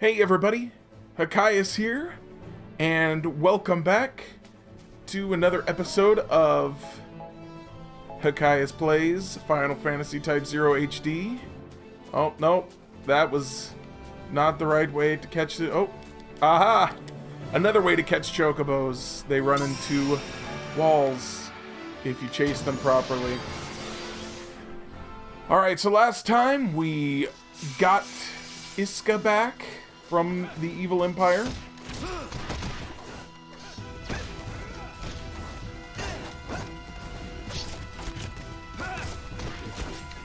Hey everybody, Hokius here, and welcome back to another episode of Hokius Plays Final Fantasy Type-0 HD. Oh, no, that was not the right way to catch it. Oh, aha! Another way to catch chocobos. They run into walls if you chase them properly. Alright, so last time we got Iska back from the evil empire.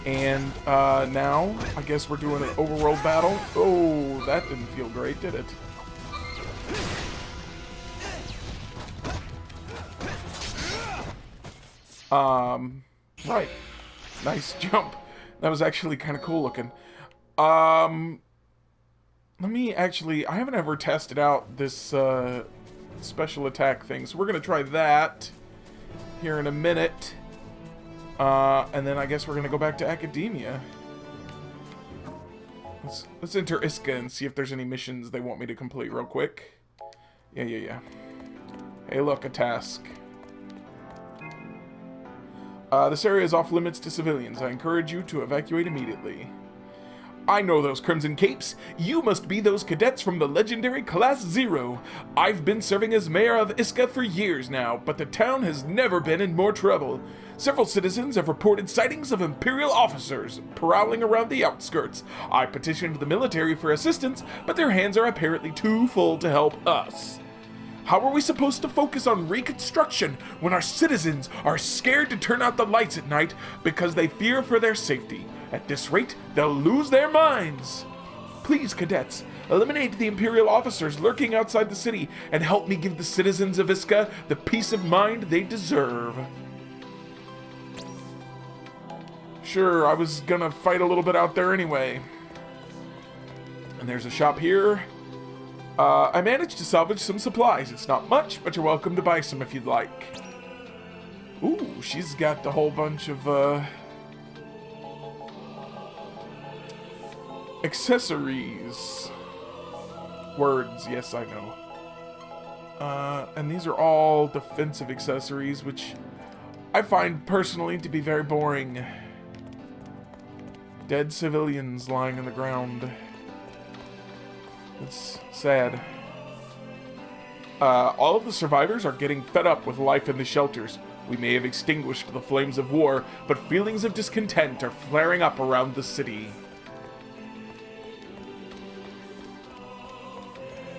And now, I guess we're doing an overworld battle. Oh, that didn't feel great, did it? Right. Nice jump. That was actually kind of cool looking. Let me actually... I haven't ever tested out this special attack thing, so we're going to try that here in a minute. And then I guess we're going to go back to Academia. Let's enter Iska and see if there's any missions they want me to complete real quick. Yeah. Hey, look, a task. This area is off limits to civilians. I encourage you to evacuate immediately. I know those Crimson Capes. You must be those cadets from the legendary Class 0. I've been serving as mayor of Iska for years now, but the town has never been in more trouble. Several citizens have reported sightings of Imperial officers prowling around the outskirts. I petitioned the military for assistance, but their hands are apparently too full to help us. How are we supposed to focus on reconstruction when our citizens are scared to turn out the lights at night because they fear for their safety? At this rate, they'll lose their minds. Please, cadets, eliminate the Imperial officers lurking outside the city and help me give the citizens of Iska the peace of mind they deserve. Sure, I was gonna fight a little bit out there anyway. And there's a shop here. I managed to salvage some supplies. It's not much, but you're welcome to buy some if you'd like. Ooh, she's got a whole bunch of, accessories. Words, yes, I know. And these are all defensive accessories, which I find personally to be very boring. Dead civilians lying on the ground. It's sad. All of the survivors are getting fed up with life in the shelters. We may have extinguished the flames of war, but feelings of discontent are flaring up around the city.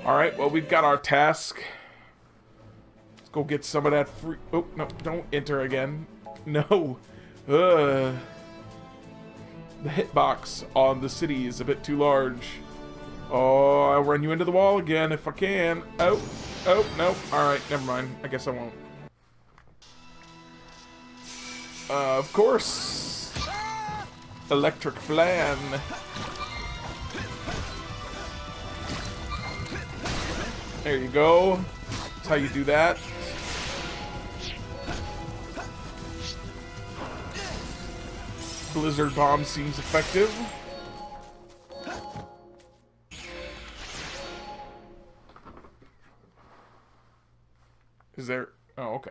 Alright, well, we've got our task. Let's go get some of that free... Oh, no, don't enter again. No. The hitbox on the city is a bit too large. Oh, I'll run you into the wall again if I can. Oh, no. Alright, never mind. I guess I won't. Of course. Electric Flan. There you go. That's how you do that. Blizzard Bomb seems effective. Is there... Oh, okay.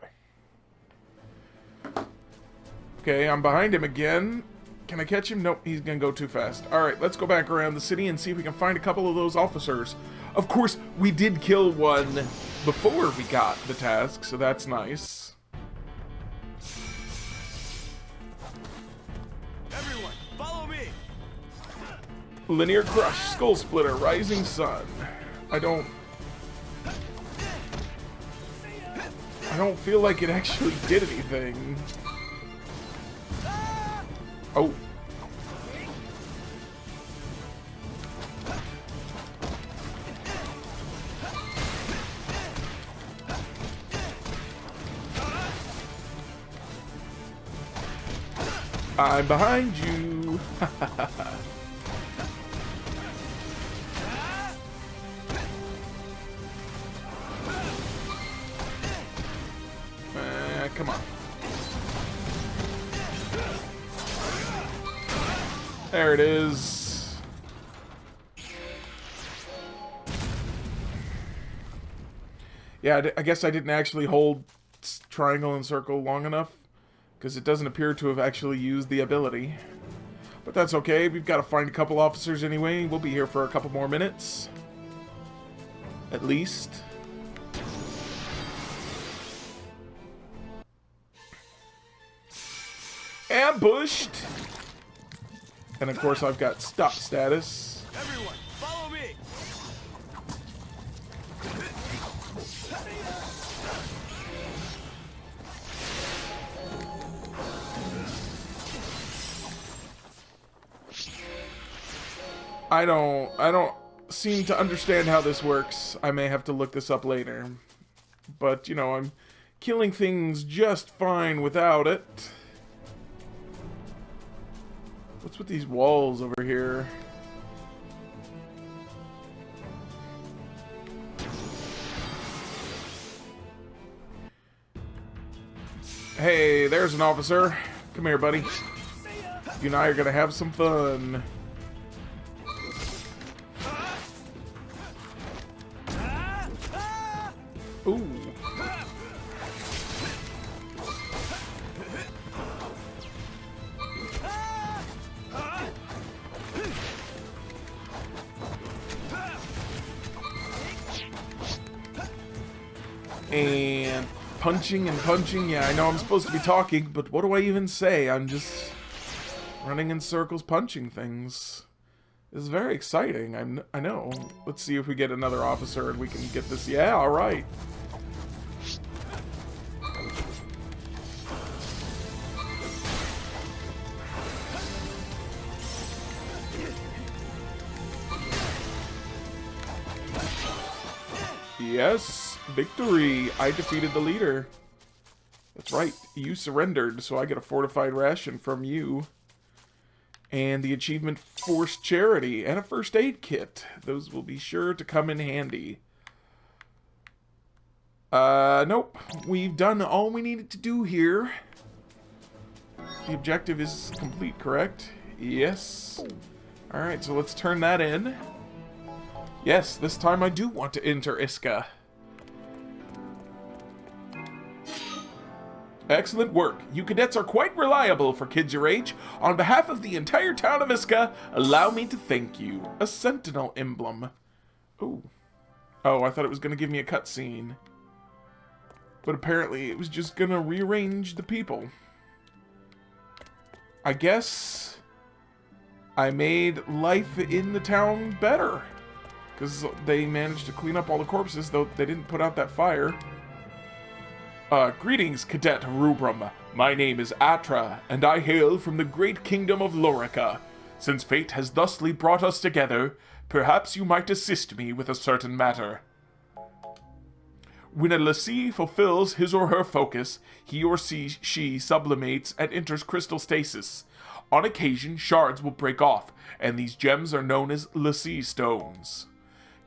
Okay, I'm behind him again. Can I catch him? Nope, he's gonna go too fast. Alright, let's go back around the city and see if we can find a couple of those officers. Of course, we did kill one before we got the task, so that's nice. Everyone, follow me! Linear Crush, Skull Splitter, Rising Sun. I don't feel like it actually did anything. Oh. I'm behind you. Come on. There it is. Yeah, I guess I didn't actually hold triangle and circle long enough, because it doesn't appear to have actually used the ability. But that's okay, we've got to find a couple officers anyway. We'll be here for a couple more minutes. At least. Ambushed! And of course I've got stop status. Everyone, follow me. I don't seem to understand how this works. I may have to look this up later. But, you know, I'm killing things just fine without it. What's with these walls over here? Hey, there's an officer. Come here, buddy. You and I are gonna have some fun. Ooh. And punching and punching. Yeah, I know I'm supposed to be talking, but what do I even say? I'm just running in circles punching things. This is very exciting. I know. Let's see if we get another officer and we can get this. Yeah, all right. Yes, victory! I defeated the leader. That's right, you surrendered, so I get a fortified ration from you. And the achievement Forced Charity, and a first aid kit. Those will be sure to come in handy. Nope. We've done all we needed to do here. The objective is complete, correct? Yes. Alright, so let's turn that in. Yes, this time I do want to enter Iska. Excellent work. You cadets are quite reliable for kids your age. On behalf of the entire town of Iska, allow me to thank you. A sentinel emblem. Ooh. Oh, I thought it was going to give me a cutscene. But apparently it was just going to rearrange the people. I guess I made life in the town better. Because they managed to clean up all the corpses, though they didn't put out that fire. Greetings, Cadet Rubrum. My name is Atra, and I hail from the great kingdom of Lorica. Since fate has thusly brought us together, perhaps you might assist me with a certain matter. When a lessee fulfills his or her focus, he or she sublimates and enters crystal stasis. On occasion, shards will break off, and these gems are known as lessee stones.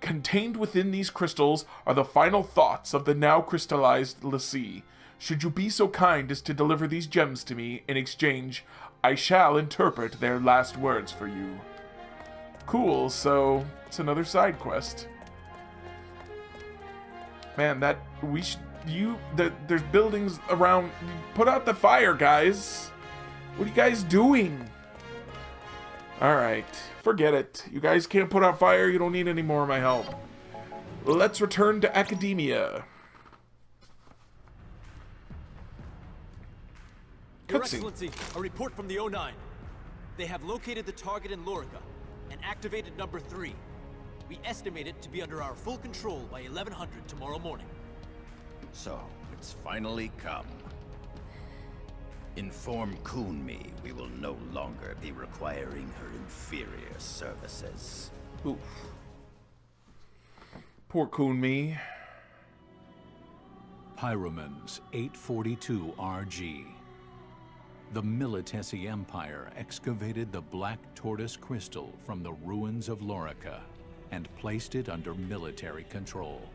Contained within these crystals are the final thoughts of the now crystallized lessee. Should you be so kind as to deliver these gems to me, in exchange, I shall interpret their last words for you. Cool, so it's another side quest. Man, there's buildings around. Put out the fire, guys. What are you guys doing? Alright, forget it. You guys can't put out fire, you don't need any more of my help. Let's return to academia. Your Excellency, a report from the O9. They have located the target in Lorica and activated number 3. We estimate it to be under our full control by 1100 tomorrow morning. So, it's finally come. Inform Kunmi we will no longer be requiring her inferior services. Oof. Poor Kunmi. Pyromans 842 RG. The Militesi Empire excavated the Black Tortoise Crystal from the ruins of Lorica and placed it under military control.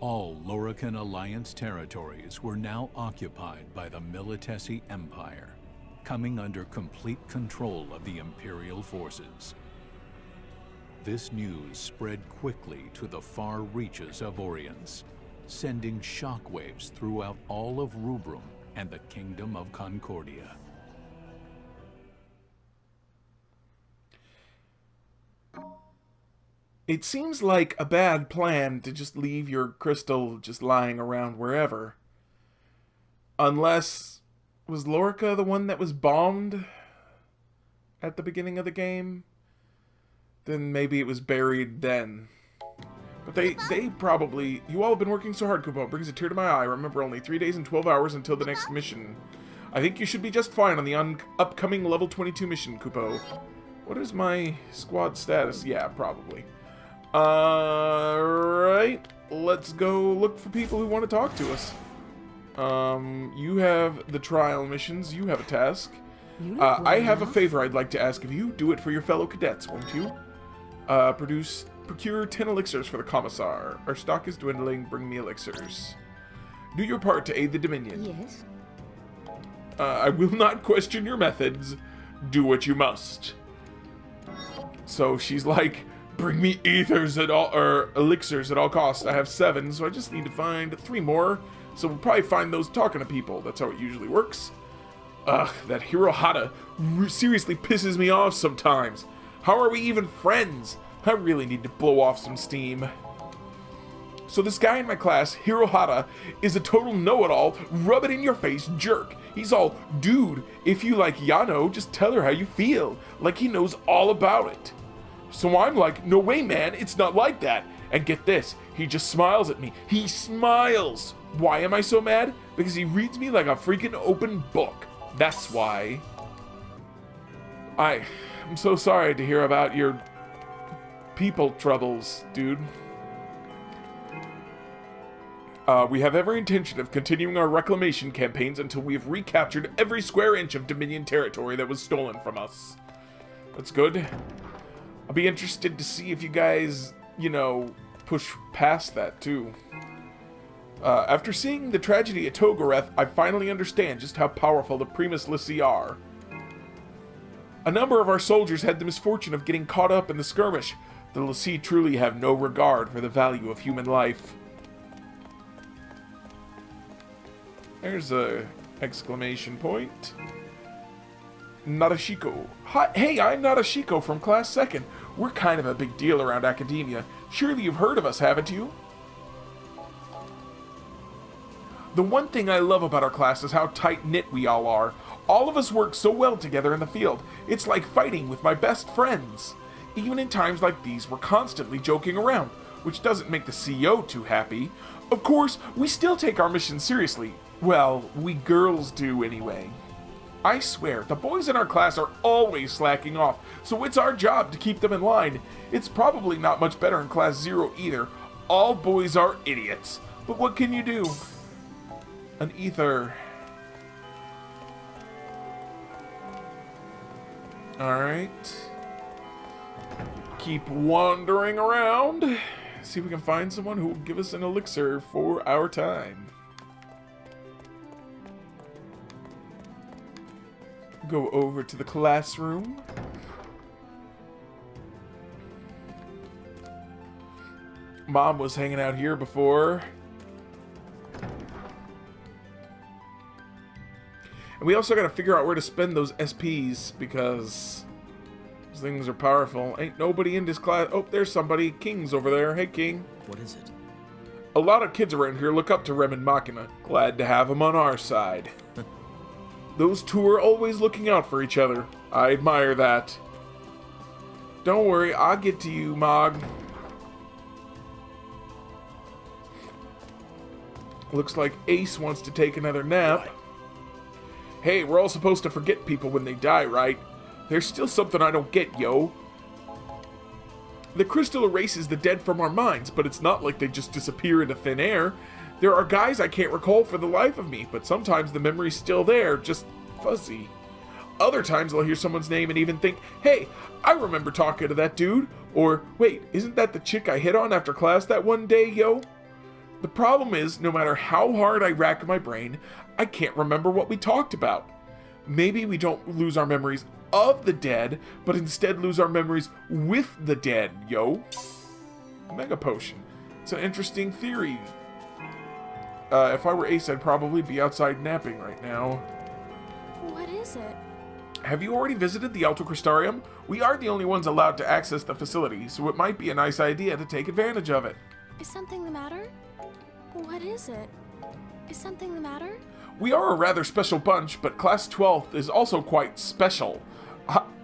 All Lorican Alliance territories were now occupied by the Militesi Empire, coming under complete control of the Imperial forces. This news spread quickly to the far reaches of Oriens, sending shockwaves throughout all of Rubrum and the Kingdom of Concordia. It seems like a bad plan to just leave your crystal just lying around wherever. Unless, was Lorica the one that was bombed at the beginning of the game? Then maybe it was buried then. But they probably... You all have been working so hard, Kupo. It brings a tear to my eye. Remember, only 3 days and 12 hours until the next mission. I think you should be just fine on the upcoming level 22 mission, Kupo. What is my squad status? Yeah, probably. Alright. Let's go look for people who want to talk to us. You have the trial missions. You have a task. I have a favor I'd like to ask of you. Do it for your fellow cadets, won't you? Procure 10 elixirs for the Commissar. Our stock is dwindling. Bring me elixirs. Do your part to aid the Dominion. Yes. I will not question your methods. Do what you must. So she's like, bring me ethers at all, or elixirs at all costs. I have 7, so I just need to find 3 more. So we'll probably find those talking to people. That's how it usually works. Ugh, that Hirohata seriously pisses me off sometimes. How are we even friends? I really need to blow off some steam. So this guy in my class, Hirohata, is a total know-it-all, rub-it-in-your-face jerk. He's all, dude, if you like Yano, just tell her how you feel. Like he knows all about it. So I'm like, no way, man, it's not like that. And get this, he just smiles at me. He smiles! Why am I so mad? Because he reads me like a freaking open book. That's why. I'm so sorry to hear about your people troubles, dude. We have every intention of continuing our reclamation campaigns until we have recaptured every square inch of Dominion territory that was stolen from us. That's good. I'll be interested to see if you guys, you know, push past that, too. After seeing the tragedy at Togoreth, I finally understand just how powerful the Primus Lissi are. A number of our soldiers had the misfortune of getting caught up in the skirmish. The Lissi truly have no regard for the value of human life. There's a exclamation point. Narashiko. Hi, hey, I'm Narashiko from Class 2nd. We're kind of a big deal around academia. Surely you've heard of us, haven't you? The one thing I love about our class is how tight-knit we all are. All of us work so well together in the field. It's like fighting with my best friends. Even in times like these, we're constantly joking around, which doesn't make the CEO too happy. Of course, we still take our mission seriously. Well, we girls do anyway. I swear, the boys in our class are always slacking off, so it's our job to keep them in line. It's probably not much better in Class 0 either. All boys are idiots. But what can you do? An ether. Alright. Keep wandering around. See if we can find someone who will give us an elixir for our time. Go over to the classroom. Mom was hanging out here before. And we also got to figure out where to spend those SPs because those things are powerful. Ain't nobody in this class. Oh, there's somebody. King's over there. Hey, King. What is it? A lot of kids around here look up to Rem and Machina. Glad to have them on our side. Those two are always looking out for each other. I admire that. Don't worry, I'll get to you, Mog. Looks like Ace wants to take another nap. Hey, we're all supposed to forget people when they die, right? There's still something I don't get, yo. The crystal erases the dead from our minds, but it's not like they just disappear into thin air. There are guys I can't recall for the life of me, but sometimes the memory's still there, just fuzzy. Other times I'll hear someone's name and even think, hey, I remember talking to that dude. Or, wait, isn't that the chick I hit on after class that one day, yo? The problem is, no matter how hard I rack my brain, I can't remember what we talked about. Maybe we don't lose our memories of the dead, but instead lose our memories with the dead, yo. Mega potion. It's an interesting theory. If I were Ace, I'd probably be outside napping right now. What is it? Have you already visited the Alto Crystarium? We are the only ones allowed to access the facility, so it might be a nice idea to take advantage of it. Is something the matter? What is it? Is something the matter? We are a rather special bunch, but Class 12th is also quite special.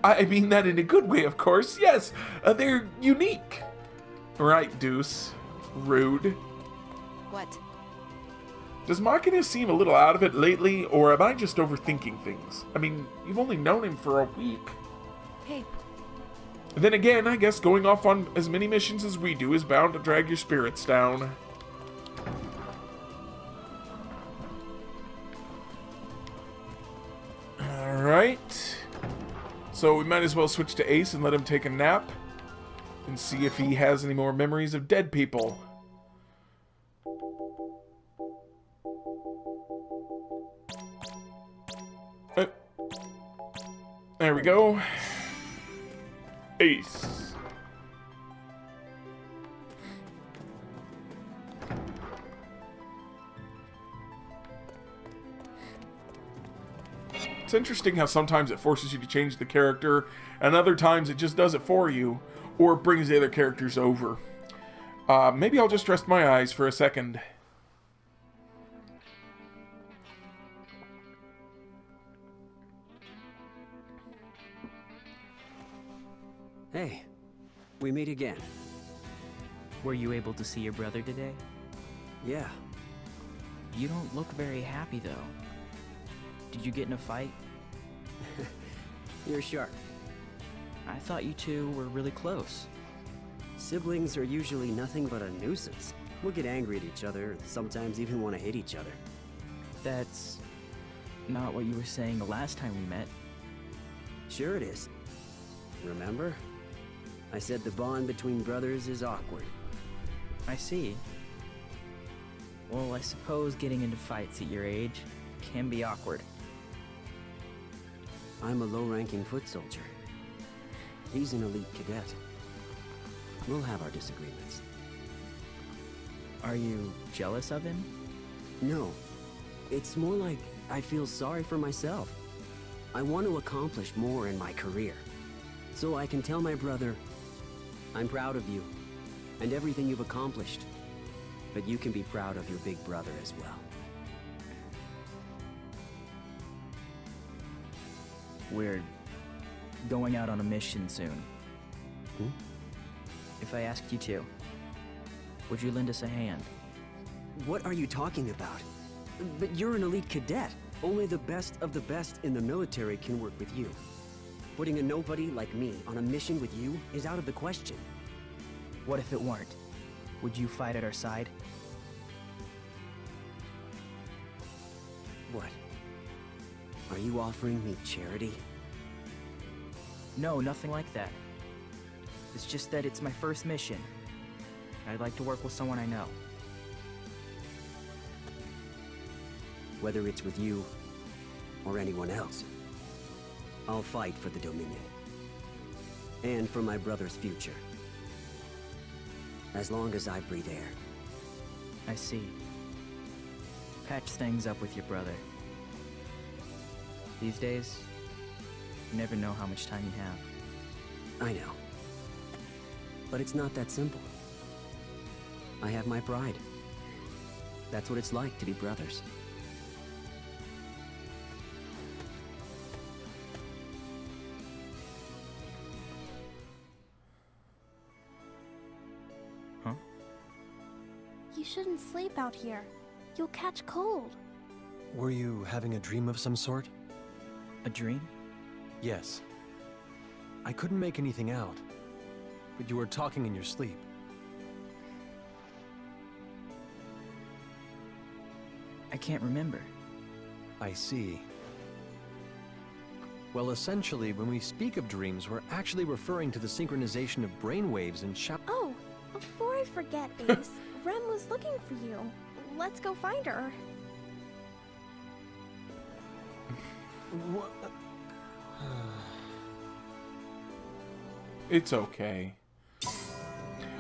I mean that in a good way, of course. Yes, they're unique. Right, Deuce. Rude. What? Does Marcus seem a little out of it lately, or am I just overthinking things? I mean, you've only known him for a week. Hey. Then again, I guess going off on as many missions as we do is bound to drag your spirits down. Alright. So we might as well switch to Ace and let him take a nap. And see if he has any more memories of dead people. There we go. Ace. It's interesting how sometimes it forces you to change the character, and other times it just does it for you, or it brings the other characters over. Maybe I'll just rest my eyes for a second. Hey, we meet again. Were you able to see your brother today? Yeah, You don't look very happy, though. Did you get in a fight? you're sharp. I thought you two were really close. Siblings are usually nothing but a nuisance. We'll get angry at each other, and sometimes even want to hit each other. That's not what you were saying the last time we met. Sure it is. Remember? I said the bond between brothers is awkward. I see. Well, I suppose getting into fights at your age can be awkward. I'm a low-ranking foot soldier. He's an elite cadet. We'll have our disagreements. Are you jealous of him? No. It's more like I feel sorry for myself. I want to accomplish more in my career. So I can tell my brother, I'm proud of you and everything you've accomplished. But you can be proud of your big brother as well. We're going out on a mission soon. Hmm? If I asked you to, would you lend us a hand? What are you talking about? But you're an elite cadet. Only the best of the best in the military can work with you. Putting a nobody like me on a mission with you is out of the question. What if it weren't? Would you fight at our side? What? Are you offering me charity? No, nothing like that. It's just that it's my first mission. I'd like to work with someone I know. Whether it's with you or anyone else, I'll fight for the Dominion. And for my brother's future. As long as I breathe air. I see. Patch things up with your brother. These days, you never know how much time you have. I know. But it's not that simple. I have my pride. That's what it's like to be brothers. Huh? You shouldn't sleep out here. You'll catch cold. Were you having a dream of some sort? A dream? Yes. I couldn't make anything out, but you were talking in your sleep. I can't remember. I see. Well, essentially, when we speak of dreams, we're actually referring to the synchronization of brainwaves and Oh, before I forget, Ace, Rem was looking for you. Let's go find her. It's okay.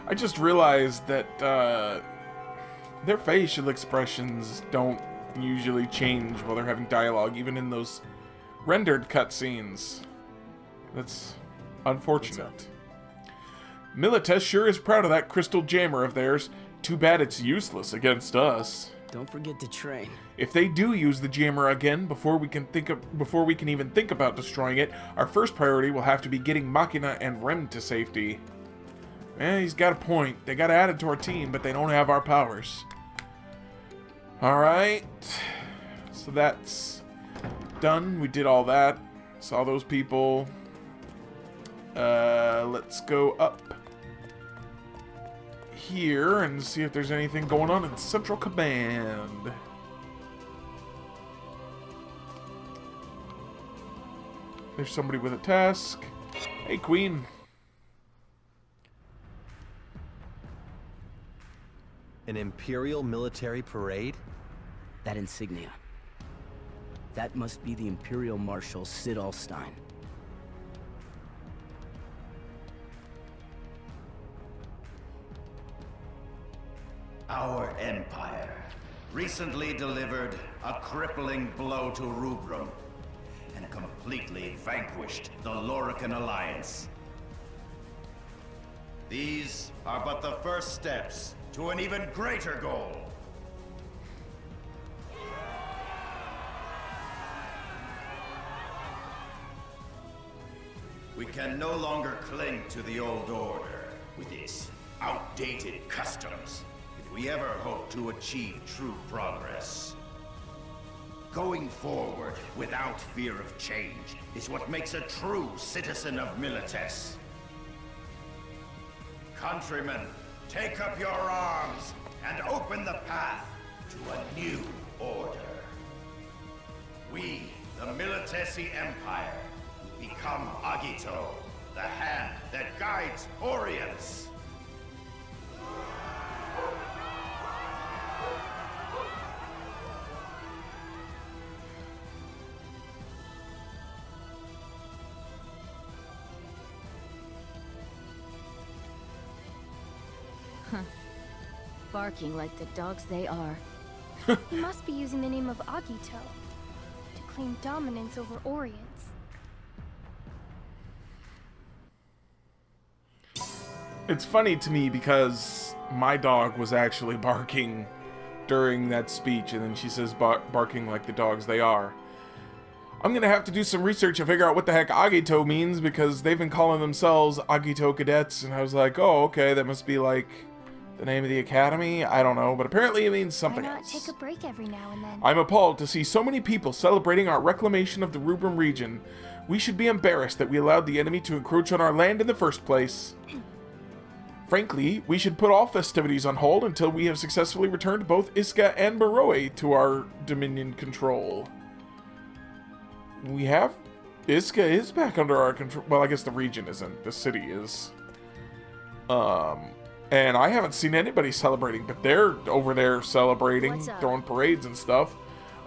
I just realized that their facial expressions don't usually change while they're having dialogue, even in those rendered cutscenes. That's unfortunate. Milites sure is proud of that crystal jammer of theirs. Too bad it's useless against us. Don't forget to train. If they do use the jammer again before we can even think about destroying it, our first priority will have to be getting Machina and Rem to safety. Eh, he's got a point. They got added to our team, but they don't have our powers. Alright. So that's done. We did all that. Saw those people. Let's go up here and see if there's anything going on in Central Command. There's somebody with a task. Hey, Queen. An Imperial military parade? That insignia. That must be the Imperial Marshal Sid Alstein. Our empire recently delivered a crippling blow to Rubrum and completely vanquished the Lorican Alliance. These are but the first steps to an even greater goal. We can no longer cling to the old order with its outdated customs if we ever hope to achieve true progress. Going forward without fear of change is what makes a true citizen of Milites. Countrymen, take up your arms and open the path to a new order. We, the Militesi Empire, become Agito, the hand that guides Orients. Barking like the dogs they are. He must be using the name of Agito to claim dominance over Orients. It's funny to me because my dog was actually barking during that speech, and then she says barking like the dogs they are. I'm gonna have to do some research and figure out what the heck Agito means, because they've been calling themselves Agito Cadets, and I was like, oh, okay, that must be like the name of the academy? I don't know, but apparently it means something Why not else. take a break every now and then? I'm appalled to see so many people celebrating our reclamation of the Rubrum region. We should be embarrassed that we allowed the enemy to encroach on our land in the first place. Frankly, we should put all festivities on hold until we have successfully returned both Iska and Baroe to our Dominion control. We have... Iska is back under our control. Well, I guess the region isn't. The city is. And I haven't seen anybody celebrating, but they're over there celebrating, throwing parades and stuff.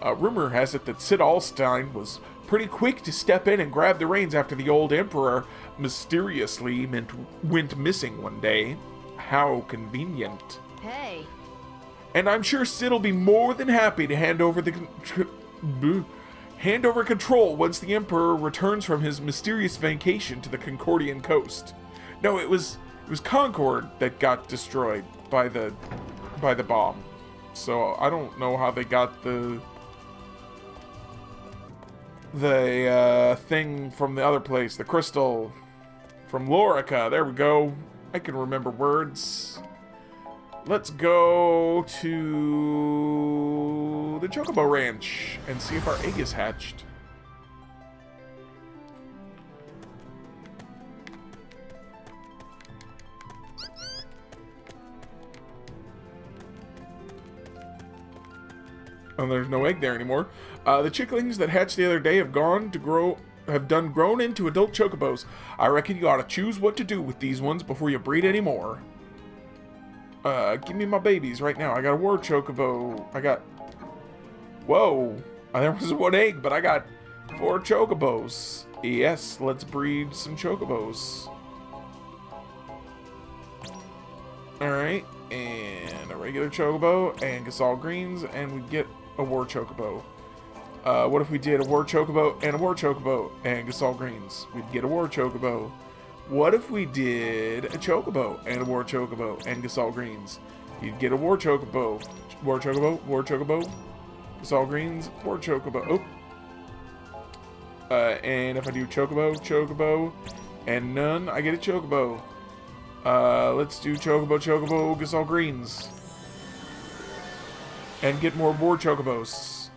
Rumor has it that Sid Alstein was pretty quick to step in and grab the reins after the old emperor mysteriously went missing one day. How convenient. Hey. And I'm sure Sid will be more than happy to hand over control once the emperor returns from his mysterious vacation to the Concordian coast. No, it was Concord that got destroyed by the bomb. So I don't know how they got the thing from the other place, the crystal from Lorica. There we go. I can remember words. Let's go to the Chocobo Ranch and see if our egg is hatched. Oh, there's no egg there anymore. The chicklings that hatched the other day have grown into adult chocobos. I reckon you ought to choose what to do with these ones before you breed any more. Give me my babies right now. I got a war chocobo. Whoa. There was one egg, but I got 4 chocobos. Yes, let's breed some chocobos. Alright, and a regular chocobo, and Gasol greens, and we get a war chocobo. What if we did a war chocobo and a war chocobo, and Gasol greens? We'd get a war chocobo. What if we did a chocobo and a war chocobo, and Gasol greens? You'd get a war chocobo. War chocobo, war chocobo, Gasol greens, war chocobo. Oh. And if I do chocobo, chocobo, and none, I get a chocobo. Let's do chocobo, chocobo, Gasol greens. And get more war chocobos.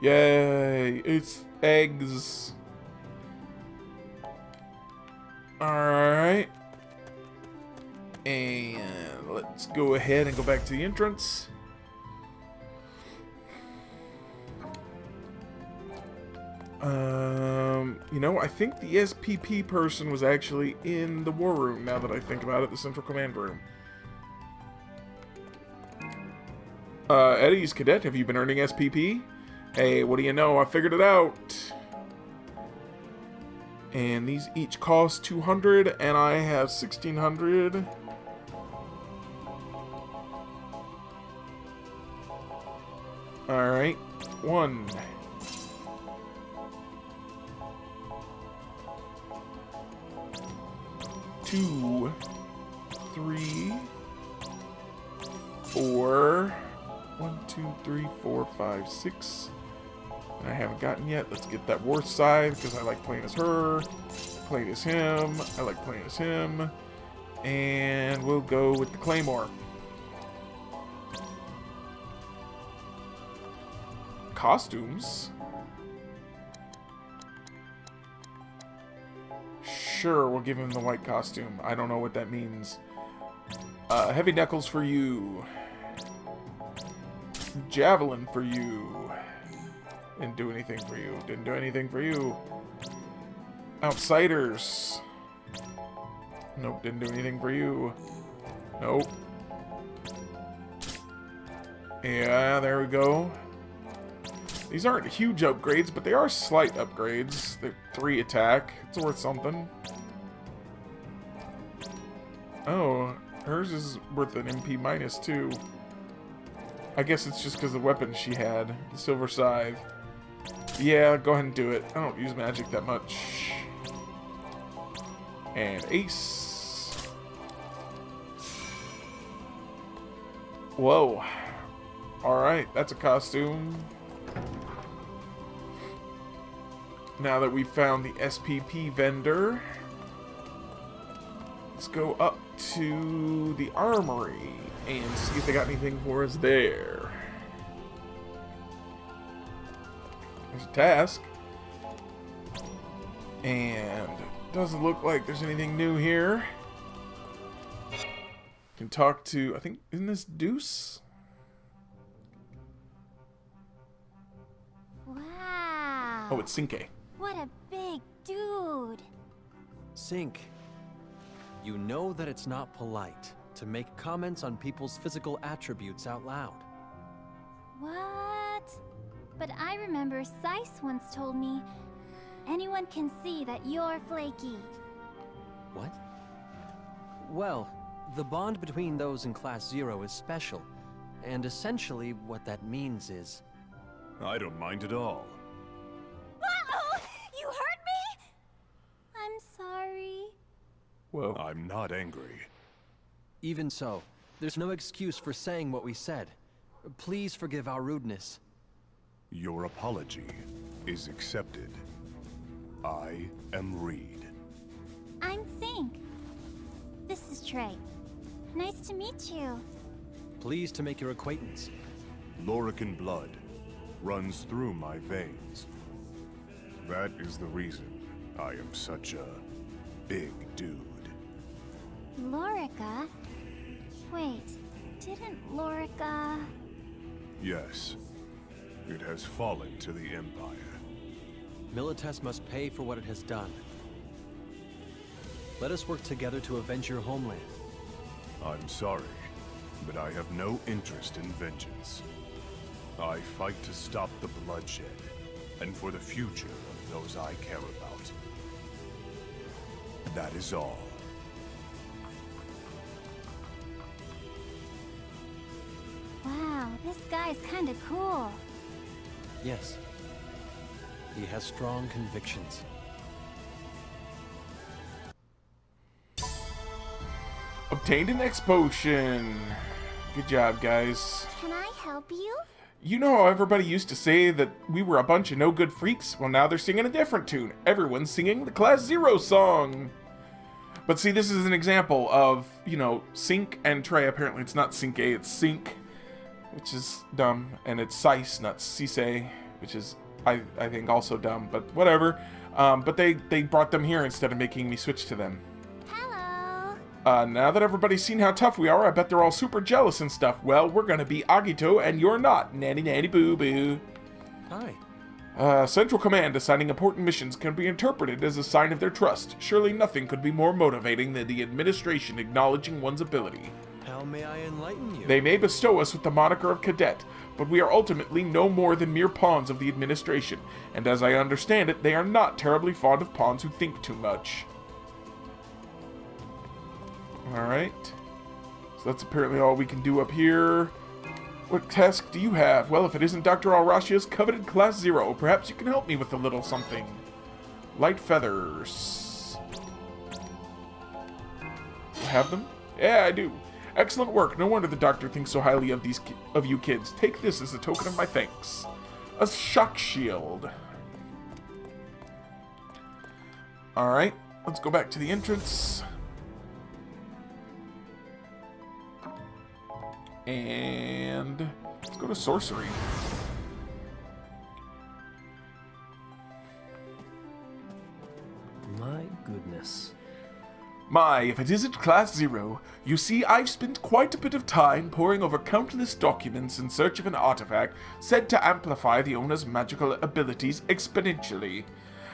Yay, it's eggs. Alright. And let's go ahead and go back to the entrance. You know, I think the SPP person was actually in the war room, now that I think about it, the central command room. Eddie's cadet, have you been earning SPP? Hey, what do you know? I figured it out. And these each cost 200, and I have 1,600. Alright, 1. 2, 3, 4. 1, 2, 3, 4, 5, 6. And I haven't gotten yet. Let's get that war scythe because I like playing as her. Playing as him. I like playing as him. And we'll go with the claymore. Costumes. Sure, we'll give him the white costume. I don't know what that means. Heavy knuckles for you. Javelin for you. Didn't do anything for you. Didn't do anything for you. Outsiders. Nope, didn't do anything for you. Nope. Yeah, there we go. These aren't huge upgrades, but they are slight upgrades. They're 3 attack. It's worth something. Oh, hers is worth an MP minus too. I guess it's just because of the weapon she had. The silver scythe. Yeah, go ahead and do it. I don't use magic that much. And ace. Whoa. Alright, that's a costume. Now that we've found the SPP vendor, let's go up to the armory and see if they got anything for us there. There's a task. And doesn't look like there's anything new here. Can talk to, I think, isn't this Deuce? Wow. Oh, it's Cinque. What a big dude. Sync. You know that it's not polite to make comments on people's physical attributes out loud. What? But I remember Seiss once told me, anyone can see that you're flaky. What? Well, the bond between those in Class 0 is special, and essentially what that means is... I don't mind at all. Uh-oh! You hurt me? I'm sorry. Whoa. I'm not angry. Even so, there's no excuse for saying what we said. Please forgive our rudeness. Your apology is accepted. I am Reed. I'm Sync. This is Trey. Nice to meet you. Pleased to make your acquaintance. Lorican blood runs through my veins. That is the reason I am such a big dude. Lorica? Wait, didn't Lorica... Yes, it has fallen to the Empire. Milites must pay for what it has done. Let us work together to avenge your homeland. I'm sorry, but I have no interest in vengeance. I fight to stop the bloodshed, and for the future of those I care about. That is all. Wow, this guy's kinda cool. Yes. He has strong convictions. Obtained an X potion. Good job, guys. Can I help you? You know how everybody used to say that we were a bunch of no-good freaks? Well, now they're singing a different tune. Everyone's singing the Class 0 song. But see, this is an example of, you know, Sync and Trey. Apparently it's not Sync A, it's Sync, which is dumb. And it's Sice, not Cisse, which is, I think, also dumb. But whatever. But they brought them here instead of making me switch to them. Now that everybody's seen how tough we are, I bet they're all super jealous and stuff. Well, we're gonna be Agito, and you're not. Nanny nanny boo boo. Hi. Central Command assigning important missions can be interpreted as a sign of their trust. Surely nothing could be more motivating than the administration acknowledging one's ability. How may I enlighten you? They may bestow us with the moniker of cadet, but we are ultimately no more than mere pawns of the administration, and as I understand it, they are not terribly fond of pawns who think too much. Alright. So that's apparently all we can do up here. What task do you have? Well, if it isn't Dr. Alrashia's coveted Class 0, perhaps you can help me with a little something. Light feathers. You have them? Yeah, I do. Excellent work. No wonder the doctor thinks so highly of of you kids. Take this as a token of my thanks. A shock shield. Alright, let's go back to the entrance. And let's go to sorcery. My goodness. My, if it isn't Class 0. You see, I've spent quite a bit of time poring over countless documents in search of an artifact said to amplify the owner's magical abilities exponentially.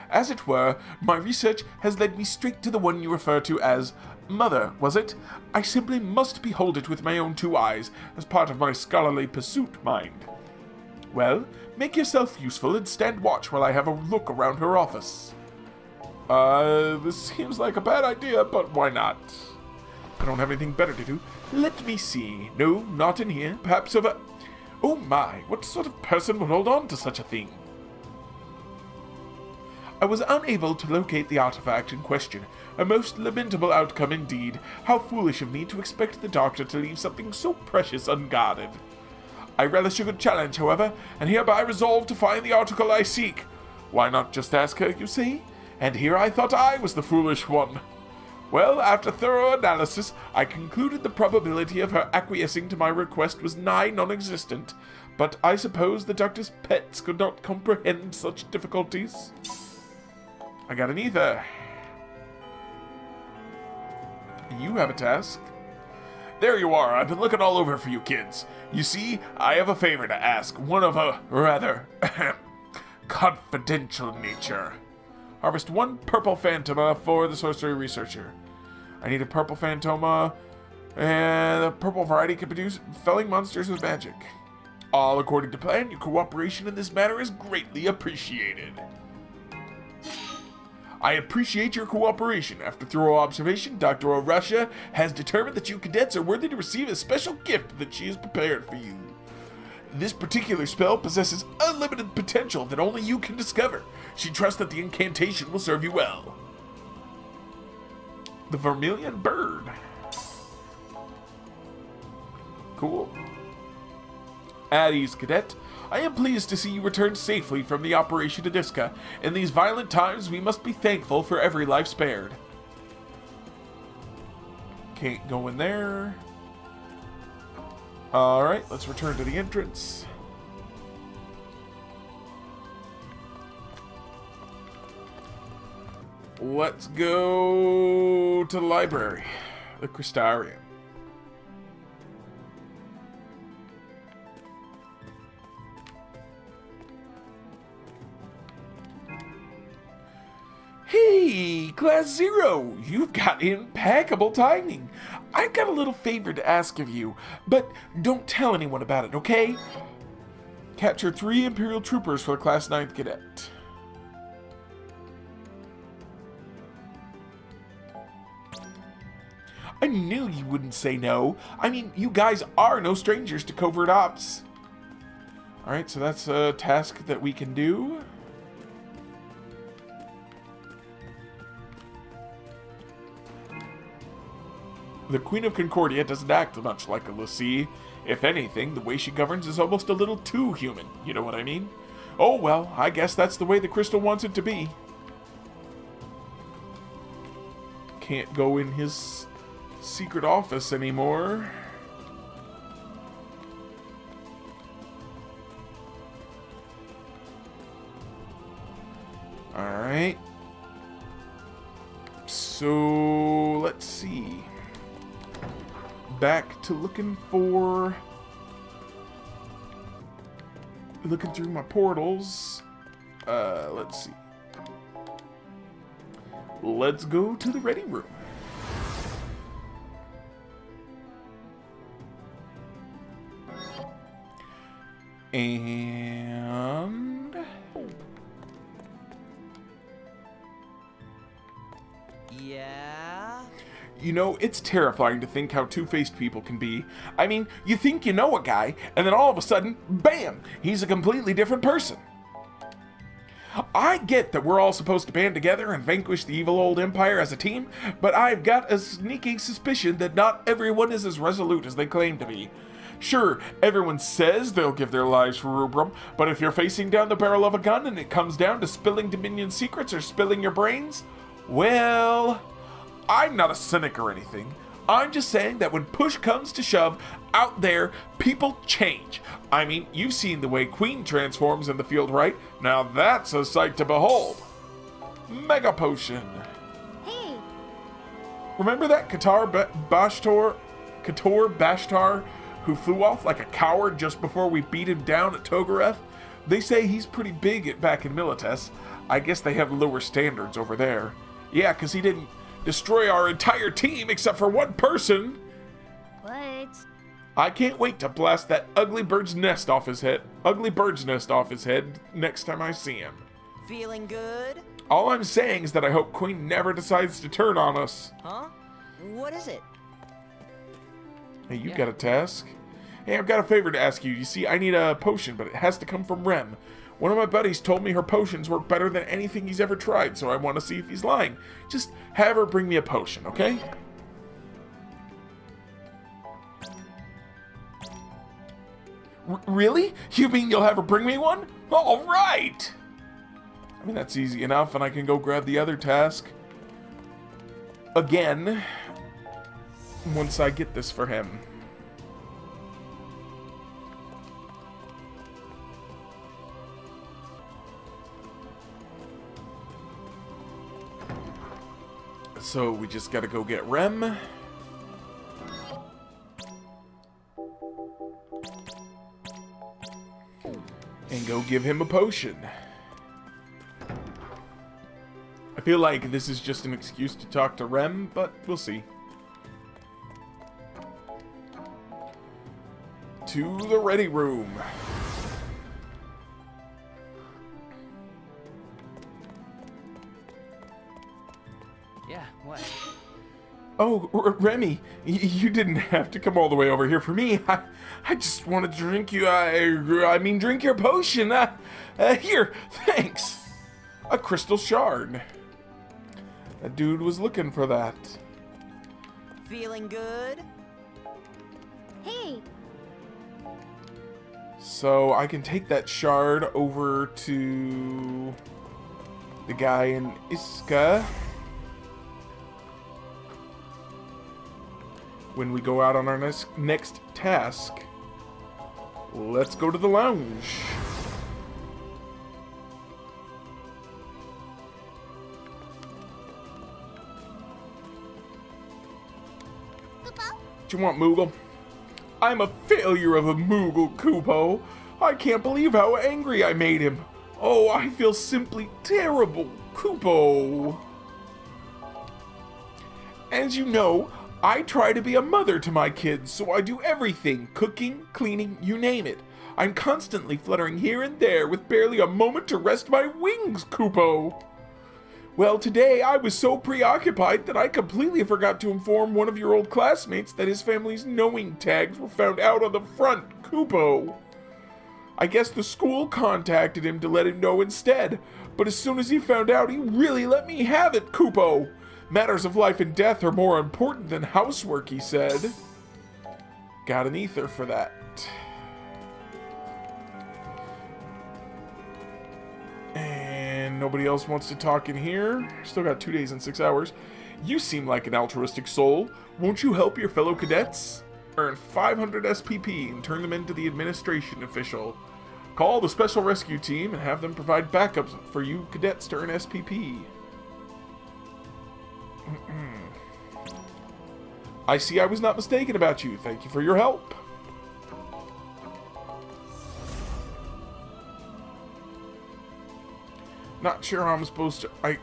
As it were, my research has led me straight to the one you refer to as Mother, was it? I simply must behold it with my own two eyes, as part of my scholarly pursuit, mind. Well, make yourself useful and stand watch while I have a look around her office. This seems like a bad idea, but why not? I don't have anything better to do. Let me see. No, not in here. Perhaps over... Oh my, what sort of person would hold on to such a thing? I was unable to locate the artifact in question. A most lamentable outcome indeed. How foolish of me to expect the doctor to leave something so precious unguarded. I relish a good challenge, however, and hereby resolve to find the article I seek. Why not just ask her, you see? And here I thought I was the foolish one. Well, after thorough analysis, I concluded the probability of her acquiescing to my request was nigh non-existent, but I suppose the doctor's pets could not comprehend such difficulties. I got an ether. You have a task. There you are. I've been looking all over for you kids. You see, I have a favor to ask. One of a rather confidential nature. Harvest one purple phantoma for the sorcery researcher. I need a purple phantoma, and the purple variety can produce felling monsters with magic. All according to plan. Your cooperation in this matter is greatly appreciated. I appreciate your cooperation. After thorough observation, Dr. Alrashia has determined that you cadets are worthy to receive a special gift that she has prepared for you. This particular spell possesses unlimited potential that only you can discover. She trusts that the incantation will serve you well. The Vermilion Bird. Cool. At ease, cadet. I am pleased to see you return safely from the Operation Adiska. In these violent times, we must be thankful for every life spared. Can't go in there. Alright, let's return to the entrance. Let's go to the library. The Crystarium. Hey, Class 0, you've got impeccable timing. I've got a little favor to ask of you, but don't tell anyone about it, okay? Capture 3 Imperial Troopers for the Class 9th Cadet. I knew you wouldn't say no. I mean, you guys are no strangers to covert ops. Alright, so that's a task that we can do. The Queen of Concordia doesn't act much like a Lucy. If anything, the way she governs is almost a little too human. You know what I mean? Oh well, I guess that's the way the crystal wants it to be. Can't go in his secret office anymore. Alright. So, let's see. Back to looking through my portals. Let's see. Let's go to the ready room. And Yeah? you know, it's terrifying to think how two-faced people can be. I mean, you think you know a guy, and then all of a sudden, bam, he's a completely different person. I get that we're all supposed to band together and vanquish the evil old empire as a team, but I've got a sneaking suspicion that not everyone is as resolute as they claim to be. Sure, everyone says they'll give their lives for Rubrum, but if you're facing down the barrel of a gun and it comes down to spilling Dominion secrets or spilling your brains, well, I'm not a cynic or anything. I'm just saying that when push comes to shove, out there, people change. I mean, you've seen the way Queen transforms in the field, right? Now that's a sight to behold. Mega Potion. Hey, Remember that Kator Bashtar who flew off like a coward just before we beat him down at Togareth? They say he's pretty big back in Milites. I guess they have lower standards over there. Yeah, because he didn't destroy our entire team except for one person. what? I can't wait to blast that ugly bird's nest off his head. Next time I see him. Feeling good? All I'm saying is that I hope Queen never decides to turn on us. Huh? What is it? Hey, you got a task? Hey, I've got a favor to ask you. You see, I need a potion, but it has to come from Rem. One of my buddies told me her potions work better than anything he's ever tried, so I want to see if he's lying. Just have her bring me a potion, okay? Really? You mean you'll have her bring me one? All right! I mean, that's easy enough, and I can go grab the other task again once I get this for him. So we just gotta go get Rem. And go give him a potion. I feel like this is just an excuse to talk to Rem, but we'll see. To the ready room. Yeah, what? Oh, Remy, you didn't have to come all the way over here for me. I just want to drink you, drink your potion. Here, thanks. A crystal shard. That dude was looking for that. Feeling good? Hey, So I can take that shard over to the guy in Iska when we go out on our next task. Let's go to the lounge. What you want, Moogle? I'm a failure of a Moogle, Kupo. I can't believe how angry I made him. Oh, I feel simply terrible, Kupo. As you know, I try to be a mother to my kids, so I do everything, cooking, cleaning, you name it. I'm constantly fluttering here and there with barely a moment to rest my wings, Kupo. Well, today I was so preoccupied that I completely forgot to inform one of your old classmates that his family's knowing tags were found out on the front, Kupo. I guess the school contacted him to let him know instead, but as soon as he found out, he really let me have it, Kupo. Matters of life and death are more important than housework, he said. Got an ether for that. And nobody else wants to talk in here. Still got 2 days and 6 hours. You seem like an altruistic soul. Won't you help your fellow cadets? Earn 500 SPP and turn them into the administration official. Call the special rescue team and have them provide backups for you cadets to earn SPP. I see I was not mistaken about you. Thank you for your help. Not sure how I'm supposed to... I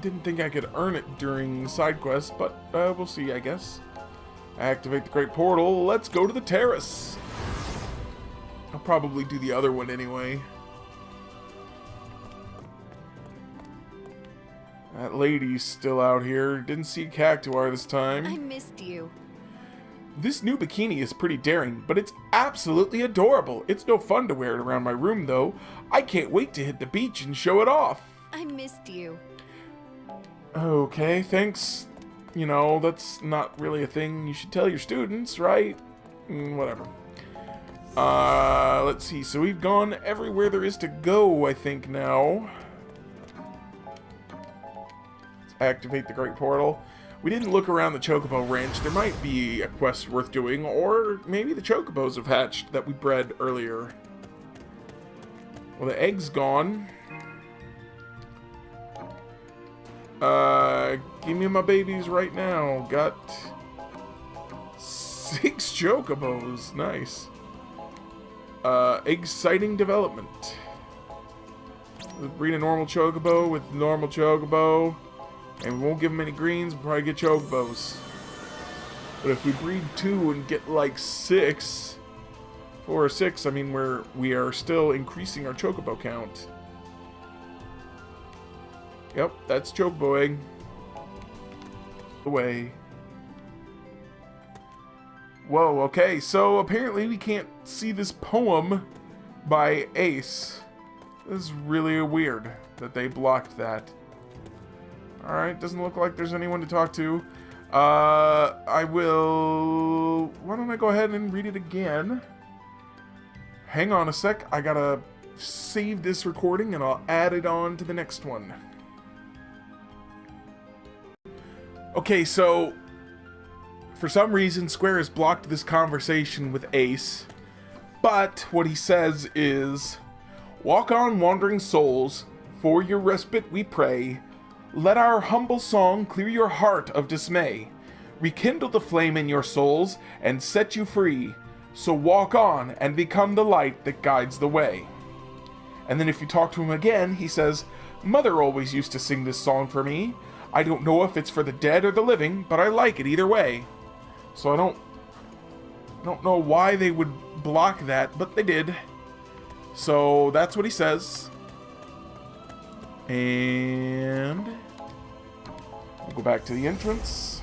didn't think I could earn it during side quests, but we'll see, I guess. Activate the Great Portal. Let's go to the terrace. I'll probably do the other one anyway. That lady's still out here. Didn't see Cactuar this time. I missed you. This new bikini is pretty daring, but it's absolutely adorable. It's no fun to wear it around my room, though. I can't wait to hit the beach and show it off. I missed you. Okay, thanks. You know, that's not really a thing you should tell your students, right? Whatever. Let's see. So we've gone everywhere there is to go, I think, now. Let's activate the Great Portal. We didn't look around the Chocobo Ranch. There might be a quest worth doing, or maybe the Chocobos have hatched that we bred earlier. Well, the egg's gone. Give me my babies right now. Got 6 Chocobos. Nice. Exciting development. We'll breed a normal Chocobo with normal Chocobo. And we won't give them any greens, we'll probably get Chocobos. But if we breed 2 and get like 6, 4 or 6, I mean we are still increasing our Chocobo count. Yep, that's Chocobo egg. Away. Whoa, okay, so apparently we can't see this poem by Ace. This is really weird that they blocked that. Alright, doesn't look like there's anyone to talk to. I will... Why don't I go ahead and read it again? Hang on a sec. I gotta save this recording and I'll add it on to the next one. Okay, so... For some reason, Square has blocked this conversation with Ace. But what he says is... Walk on, wandering souls. For your respite we pray. Let our humble song clear your heart of dismay, rekindle the flame in your souls, and set you free. So walk on and become the light that guides the way. And then if you talk to him again, he says, Mother always used to sing this song for me. I don't know if it's for the dead or the living, but I like it either way. So I don't know why they would block that, but they did. So that's what he says. And we'll go back to the entrance.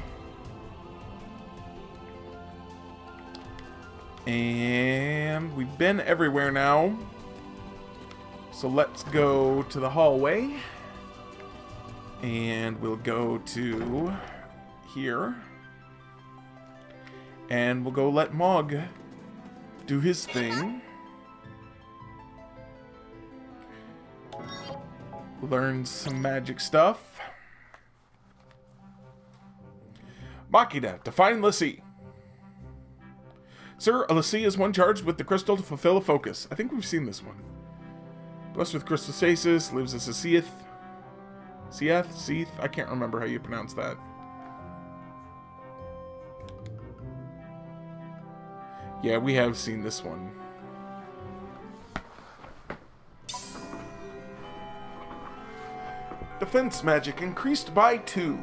And we've been everywhere now. So let's go to the hallway. And we'll go to here. And we'll go let Mog do his thing. Learn some magic stuff. Makina, to find Lassie. Sir, a Lassie is one charged with the crystal to fulfill a focus. I think we've seen this one. Blessed with crystal stasis, lives as a Seath. Seath? I can't remember how you pronounce that. Yeah, we have seen this one. Defense magic increased by 2.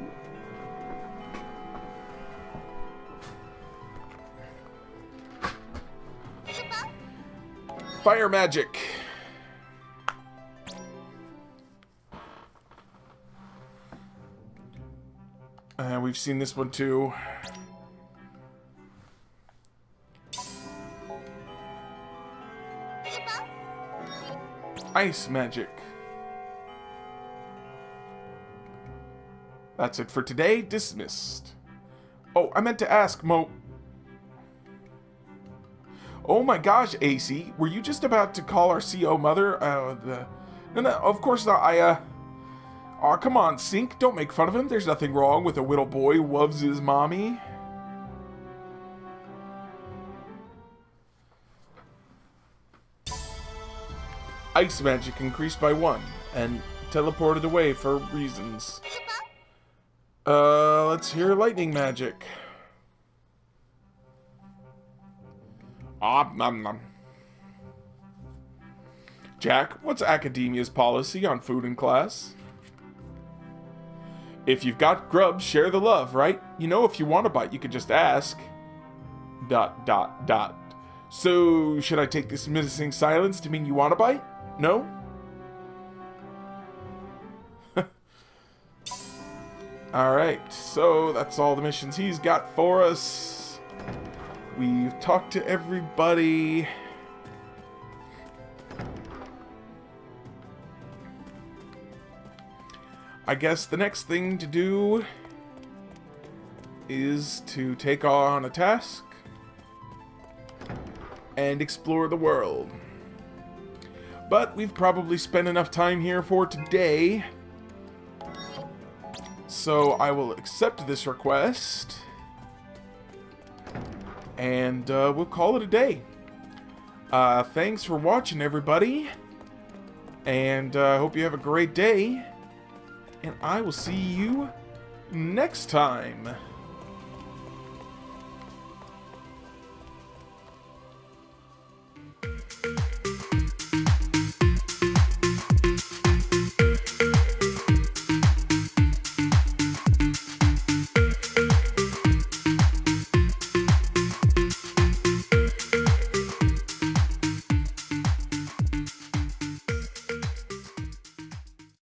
Fire magic. We've seen this one too. Ice magic. That's it for today. Dismissed. Oh, I meant to ask, Mo. Oh my gosh, AC, were you just about to call our CO mother? No, of course not. Aw, come on, Sink, don't make fun of him. There's nothing wrong with a little boy who loves his mommy. Ice magic increased by 1, and teleported away for reasons. Let's hear lightning magic. Nom nom. Jack, what's Academia's policy on food in class? If you've got grub, share the love, right? You know, if you want a bite, you could just ask. ... So, should I take this menacing silence to mean you want a bite? No? Alright, so that's all the missions he's got for us. We've talked to everybody. I guess the next thing to do is to take on a task and explore the world. But we've probably spent enough time here for today, so I will accept this request, and we'll call it a day. Thanks for watching, everybody, and I hope you have a great day, and I will see you next time.